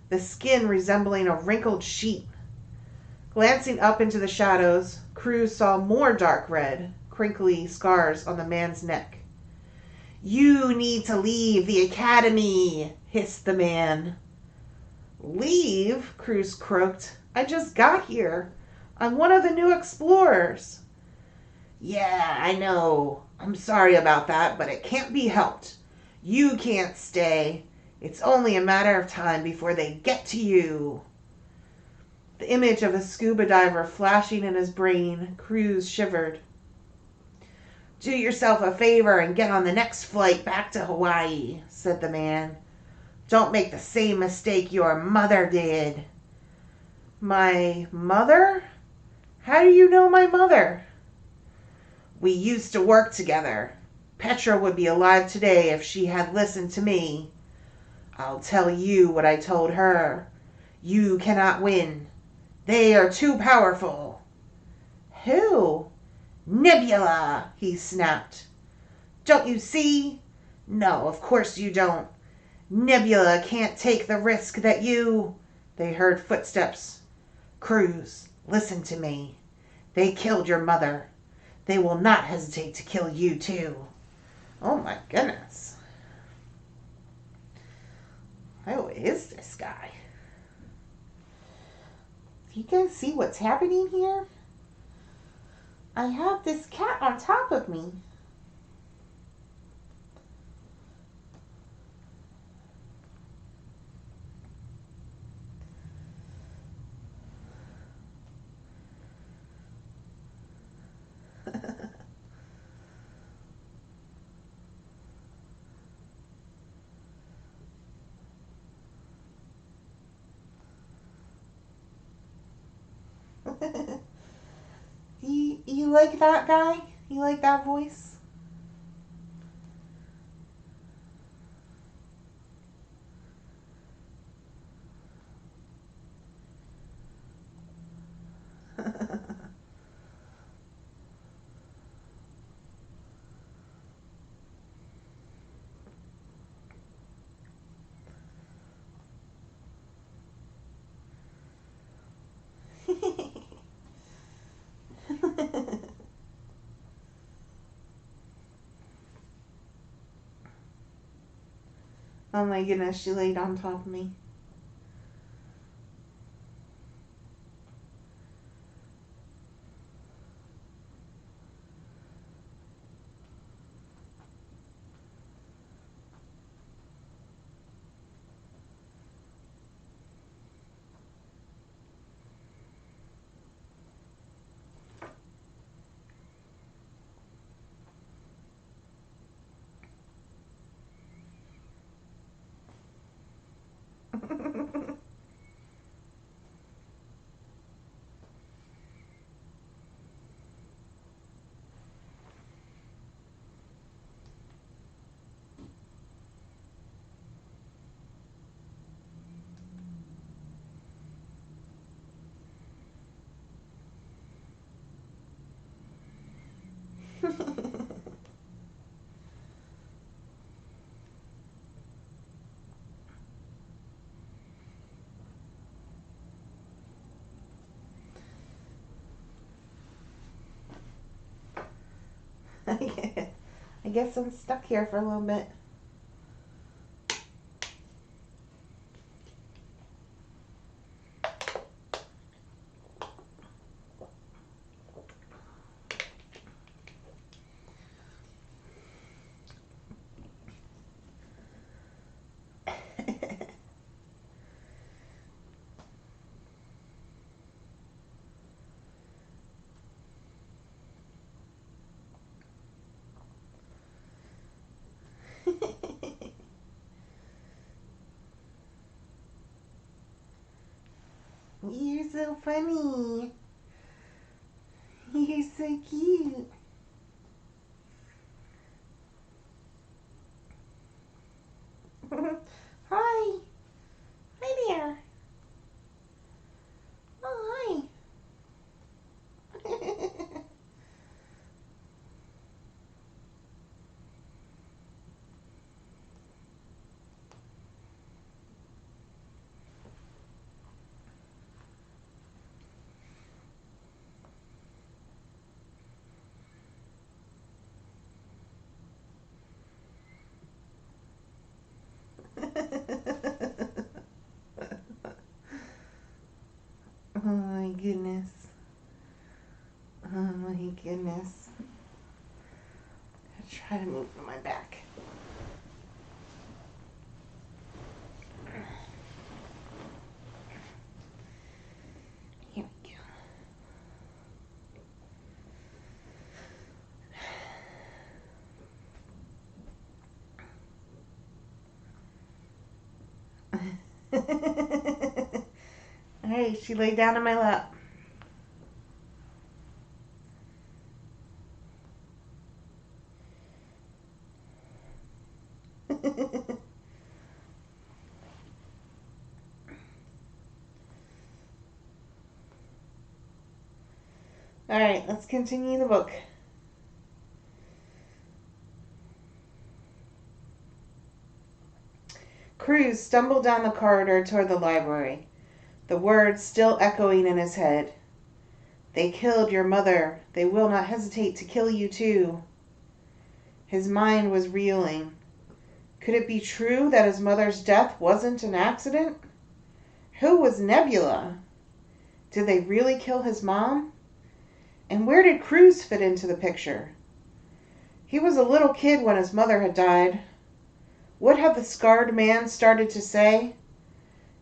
the skin resembling a wrinkled sheet. Glancing up into the shadows, Cruz saw more dark red, crinkly scars on the man's neck. "You need to leave the academy," hissed the man. "Leave?" Cruz croaked. "I just got here. I'm one of the new explorers." "Yeah, I know. I'm sorry about that, but it can't be helped. You can't stay. It's only a matter of time before they get to you." The image of a scuba diver flashing in his brain, Cruz shivered. "Do yourself a favor and get on the next flight back to Hawaii," said the man. "Don't make the same mistake your mother did." "My mother? How do you know my mother?" "We used to work together. Petra would be alive today if she had listened to me. I'll tell you what I told her. You cannot win. They are too powerful." "Who?" "Nebula," he snapped. "Don't you see? No, of course you don't. Nebula can't take the risk that you..." They heard footsteps. "Cruz, listen to me. They killed your mother. They will not hesitate to kill you too." Oh my goodness. Who is this guy? You guys see what's happening here? I have this cat on top of me. You like that guy? You like that voice? Oh my goodness, she laid on top of me. I guess I'm stuck here for a little bit. You're so funny. You're so cute. Hi. Hi there. Oh, hi. goodness. Oh my goodness. I'll try to move my back. Here we go. Alright, she laid down in my lap. Alright, let's continue the book. Cruz stumbled down the corridor toward the library, the words still echoing in his head. They killed your mother. They will not hesitate to kill you too. His mind was reeling. Could it be true that his mother's death wasn't an accident? Who was Nebula? Did they really kill his mom? And where did Cruz fit into the picture? He was a little kid when his mother had died. What had the scarred man started to say?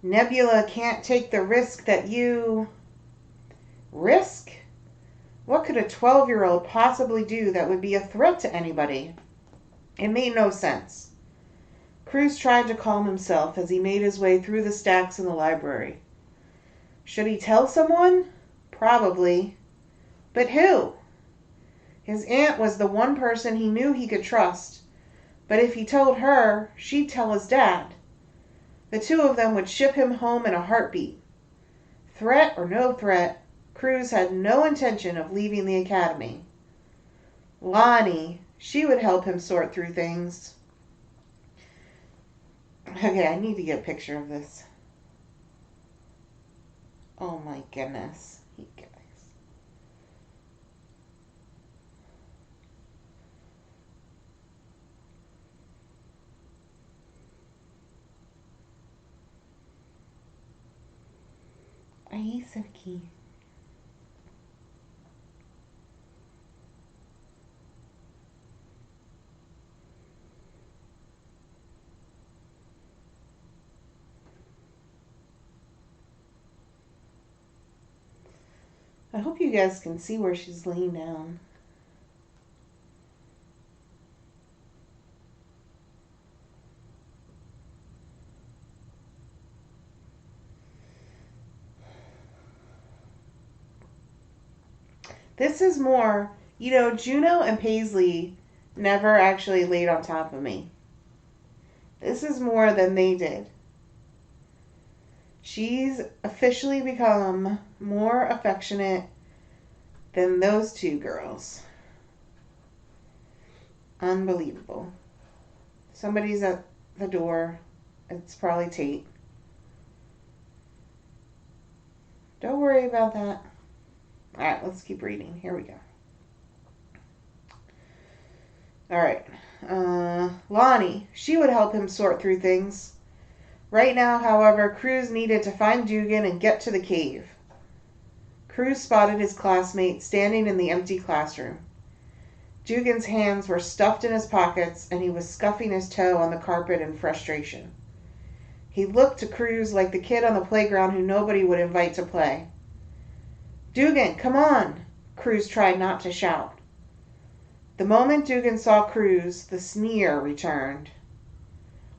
Nebula can't take the risk that you... Risk? What could a 12-year-old possibly do that would be a threat to anybody? It made no sense. Cruz tried to calm himself as he made his way through the stacks in the library. Should he tell someone? Probably. But who? His aunt was the one person he knew he could trust. But if he told her, she'd tell his dad. The two of them would ship him home in a heartbeat. Threat or no threat, Cruz had no intention of leaving the academy. Lonnie, she would help him sort through things. Okay, I need to get a picture of this. Oh my goodness. You guys. Are you so cute? I hope you guys can see where she's laying down. This is more, Juno and Paisley never actually laid on top of me. This is more than they did. She's officially become more affectionate than those two girls. Unbelievable. Somebody's at the door. It's probably Tate. Don't worry about that. Alright, let's keep reading. Here we go. Alright. Lonnie, she would help him sort through things. Right now, however, Cruz needed to find Dugan and get to the cave. Cruz spotted his classmate standing in the empty classroom. Dugan's hands were stuffed in his pockets, and he was scuffing his toe on the carpet in frustration. He looked to Cruz like the kid on the playground who nobody would invite to play. Dugan, come on! Cruz tried not to shout. The moment Dugan saw Cruz, the sneer returned.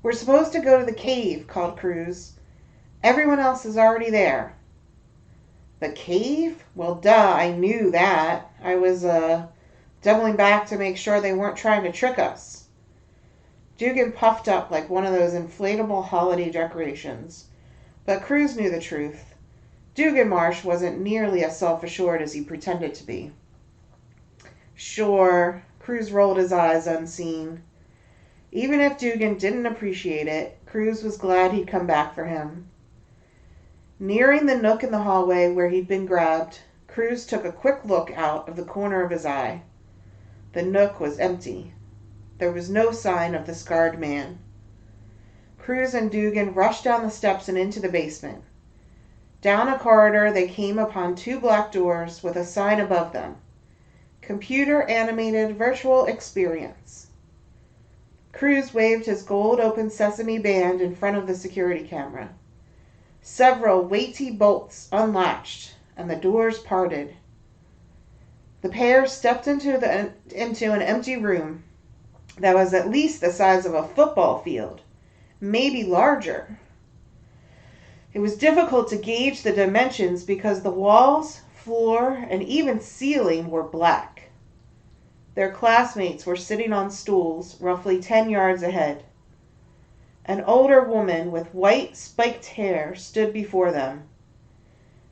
We're supposed to go to the cave, called Cruz. Everyone else is already there. The cave? Well, duh, I knew that. I was, doubling back to make sure they weren't trying to trick us. Dugan puffed up like one of those inflatable holiday decorations. But Cruz knew the truth. Dugan Marsh wasn't nearly as self-assured as he pretended to be. Sure, Cruz rolled his eyes unseen. Even if Dugan didn't appreciate it, Cruz was glad he'd come back for him. Nearing the nook in the hallway where he'd been grabbed, Cruz took a quick look out of the corner of his eye. The nook was empty. There was no sign of the scarred man. Cruz and Dugan rushed down the steps and into the basement. Down a corridor, they came upon 2 black doors with a sign above them. Computer-animated virtual experience. Cruz waved his gold open sesame band in front of the security camera. Several weighty bolts unlatched, and the doors parted. The pair stepped into an empty room that was at least the size of a football field, maybe larger. It was difficult to gauge the dimensions because the walls, floor, and even ceiling were black. Their classmates were sitting on stools roughly 10 yards ahead. An older woman with white spiked hair stood before them.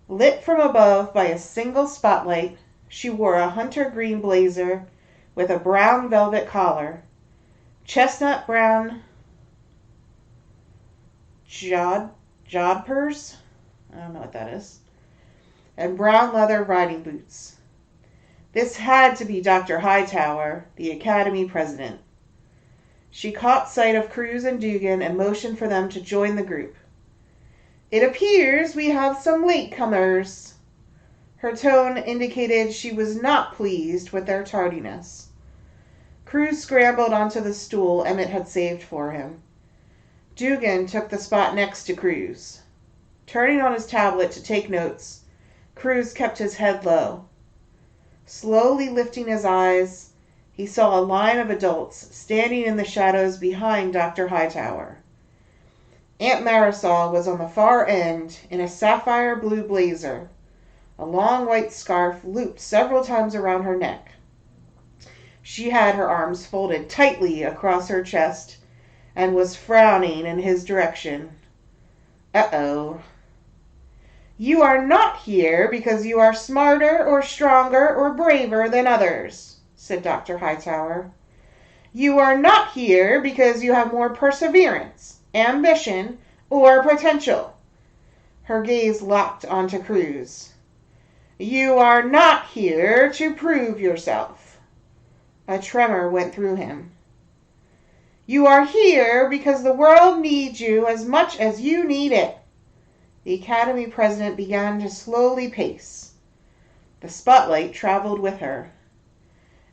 Lit from above by a single spotlight, she wore a hunter green blazer with a brown velvet collar, chestnut brown jodhpurs, I don't know what that is, and brown leather riding boots. This had to be Dr. Hightower, the Academy president. She caught sight of Cruz and Dugan and motioned for them to join the group. "It appears we have some latecomers." Her tone indicated she was not pleased with their tardiness. Cruz scrambled onto the stool Emmett had saved for him. Dugan took the spot next to Cruz. Turning on his tablet to take notes, Cruz kept his head low. Slowly lifting his eyes, he saw a line of adults standing in the shadows behind Dr. Hightower. Aunt Marisol was on the far end in a sapphire blue blazer, a long white scarf looped several times around her neck. She had her arms folded tightly across her chest and was frowning in his direction. Uh-oh. "You are not here because you are smarter or stronger or braver than others," said Dr. Hightower. "You are not here because you have more perseverance, ambition, or potential." Her gaze locked onto Cruz. "You are not here to prove yourself." A tremor went through him. "You are here because the world needs you as much as you need it." The Academy president began to slowly pace. The spotlight traveled with her.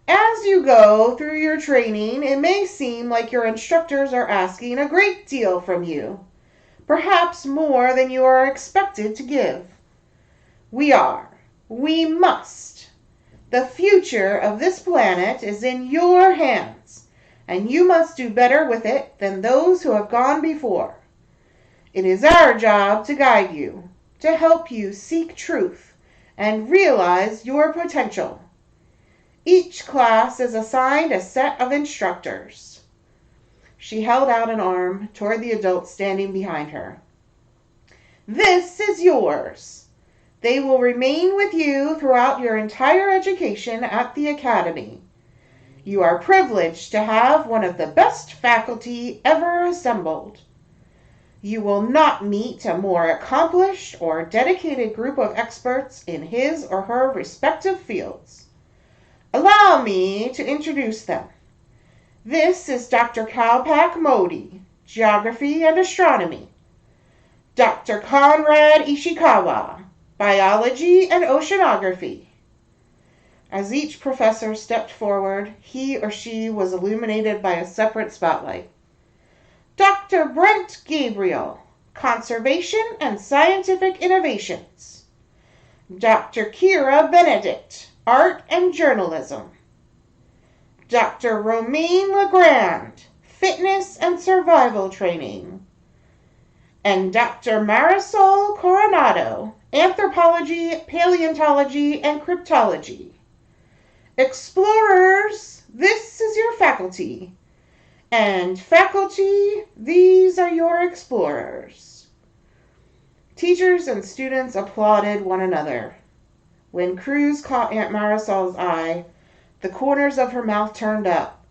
"As you go through your training, it may seem like your instructors are asking a great deal from you, perhaps more than you are expected to give. We must. The future of this planet is in your hands, and you must do better with it than those who have gone before. It is our job to guide you, to help you seek truth and realize your potential. Each class is assigned a set of instructors." She held out an arm toward the adults standing behind her. "This is yours. They will remain with you throughout your entire education at the Academy. You are privileged to have one of the best faculty ever assembled. You will not meet a more accomplished or dedicated group of experts in his or her respective fields. Allow me to introduce them. This is Dr. Kalpak Modi, Geography and Astronomy. Dr. Conrad Ishikawa, Biology and Oceanography." As each professor stepped forward, he or she was illuminated by a separate spotlight. "Dr. Brent Gabriel, Conservation and Scientific Innovations. Dr. Kira Benedict, Art and Journalism. Dr. Romaine Legrand, Fitness and Survival Training. And Dr. Marisol Coronado, Anthropology, Paleontology, and Cryptology. Explorers, this is your faculty. And faculty, these are your explorers." Teachers and students applauded one another. When Cruz caught Aunt Marisol's eye, the corners of her mouth turned up.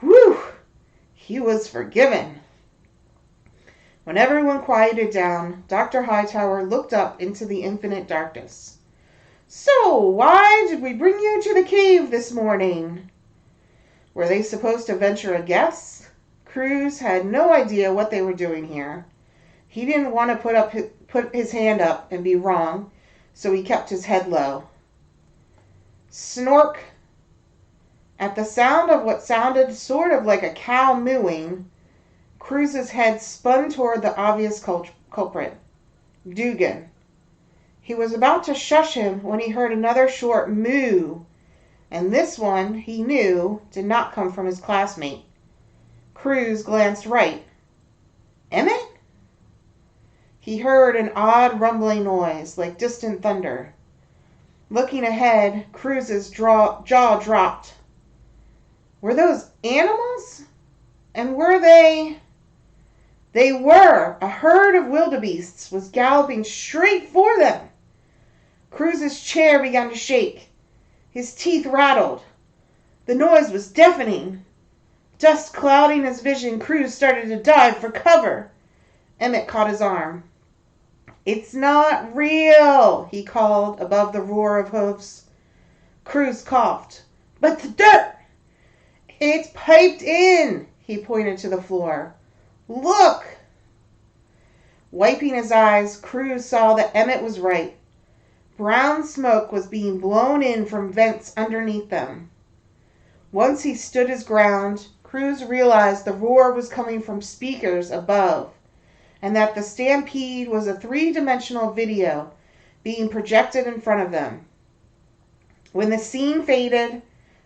Whew! He was forgiven. When everyone quieted down, Dr. Hightower looked up into the infinite darkness. "So, why did we bring you to the cave this morning?" Were they supposed to venture a guess? Cruz had no idea what they were doing here. He didn't want to put his hand up and be wrong, so he kept his head low. Snork. At the sound of what sounded sort of like a cow mooing, Cruz's head spun toward the obvious culprit, Dugan. He was about to shush him when he heard another short moo, and this one, he knew, did not come from his classmate. Cruz glanced right. Emmett? He heard an odd rumbling noise, like distant thunder. Looking ahead, Cruz's jaw dropped. Were those animals? And were they? They were. A herd of wildebeests was galloping straight for them. Cruz's chair began to shake. His teeth rattled. The noise was deafening. Dust clouding his vision, Cruz started to dive for cover. Emmett caught his arm. It's not real, he called above the roar of hoofs. Cruz coughed. But the dirt! It's piped in, he pointed to the floor. Look! Wiping his eyes, Cruz saw that Emmett was right. Brown smoke was being blown in from vents underneath them. Once he stood his ground, Cruz realized the roar was coming from speakers above, and that the stampede was a three-dimensional video being projected in front of them. When the scene faded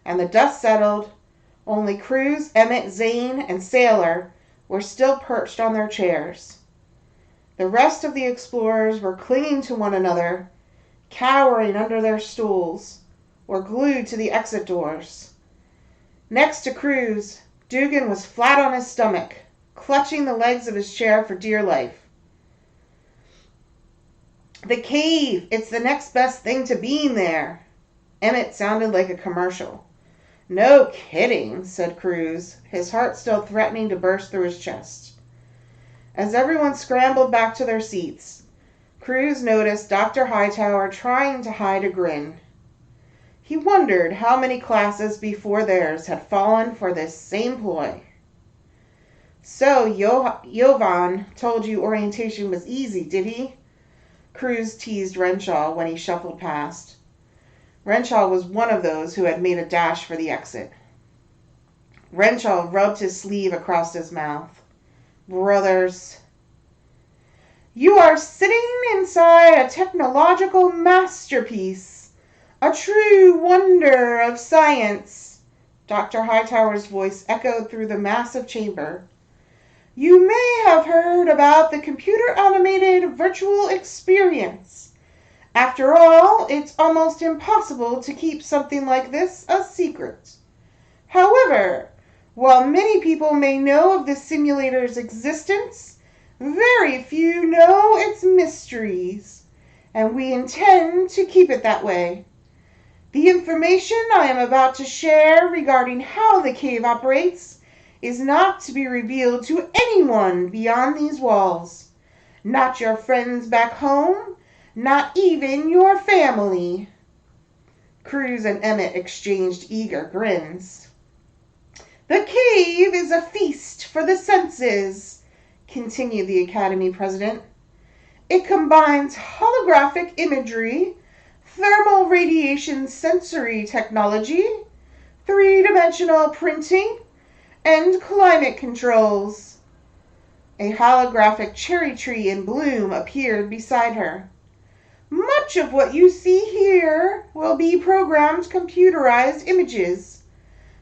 and the dust settled, only Cruz, Emmett, Zane, and Sailor were still perched on their chairs. The rest of the explorers were clinging to one another, cowering under their stools, or glued to the exit doors. Next to Cruz, Dugan was flat on his stomach, clutching the legs of his chair for dear life. The cave! It's the next best thing to being there. Emmett sounded like a commercial. No kidding, said Cruz, his heart still threatening to burst through his chest. As everyone scrambled back to their seats, Cruz noticed Dr. Hightower trying to hide a grin. He wondered how many classes before theirs had fallen for this same ploy. So, Jovan told you orientation was easy, did he? Cruz teased Renshaw when he shuffled past. Renshaw was one of those who had made a dash for the exit. Renshaw rubbed his sleeve across his mouth. Brothers. You are sitting inside a technological masterpiece, a true wonder of science. Dr. Hightower's voice echoed through the massive chamber. You may have heard about the computer-animated virtual experience. After all, it's almost impossible to keep something like this a secret. However, while many people may know of the simulator's existence, very few know its mysteries, and we intend to keep it that way. The information I am about to share regarding how the cave operates is not to be revealed to anyone beyond these walls. Not your friends back home, not even your family. Cruz and Emmett exchanged eager grins. The cave is a feast for the senses, continued the Academy president. It combines holographic imagery, thermal radiation sensory technology, three-dimensional printing, and climate controls. A holographic cherry tree in bloom appeared beside her. Much of what you see here will be programmed computerized images.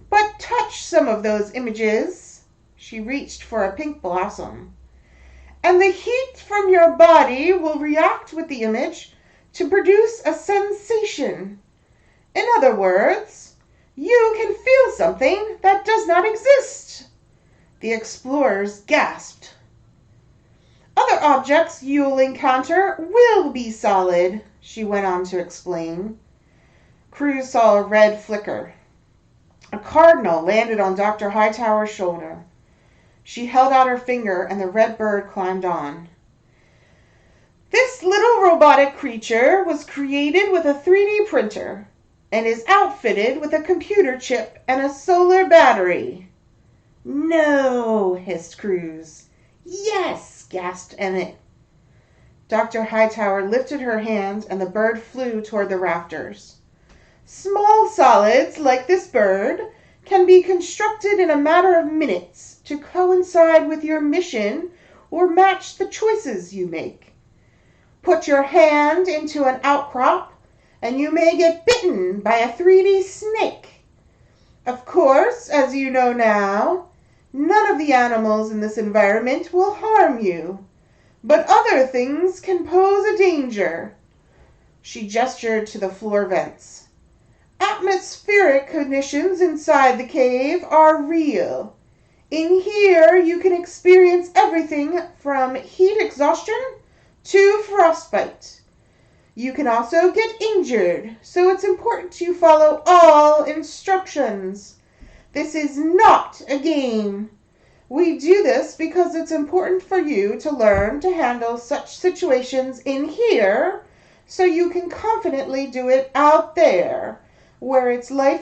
But touch some of those images. She reached for a pink blossom. And the heat from your body will react with the image to produce a sensation. In other words, you can feel something that does not exist. The explorers gasped. Other objects you'll encounter will be solid, she went on to explain. Cruz saw a red flicker. A cardinal landed on Dr. Hightower's shoulder. She held out her finger and the red bird climbed on. This little robotic creature was created with a 3D printer and is outfitted with a computer chip and a solar battery. No, hissed Cruz. Yes, gasped Emmett. Dr. Hightower lifted her hand and the bird flew toward the rafters. Small solids, like this bird, can be constructed in a matter of minutes to coincide with your mission or match the choices you make. Put your hand into an outcrop and you may get bitten by a 3D snake. Of course, as you know now, none of the animals in this environment will harm you, but other things can pose a danger. She gestured to the floor vents. Atmospheric conditions inside the cave are real. In here, you can experience everything from heat exhaustion to frostbite. You can also get injured, so it's important you follow all instructions. This is not a game. We do this because it's important for you to learn to handle such situations in here so you can confidently do it out there, where it's life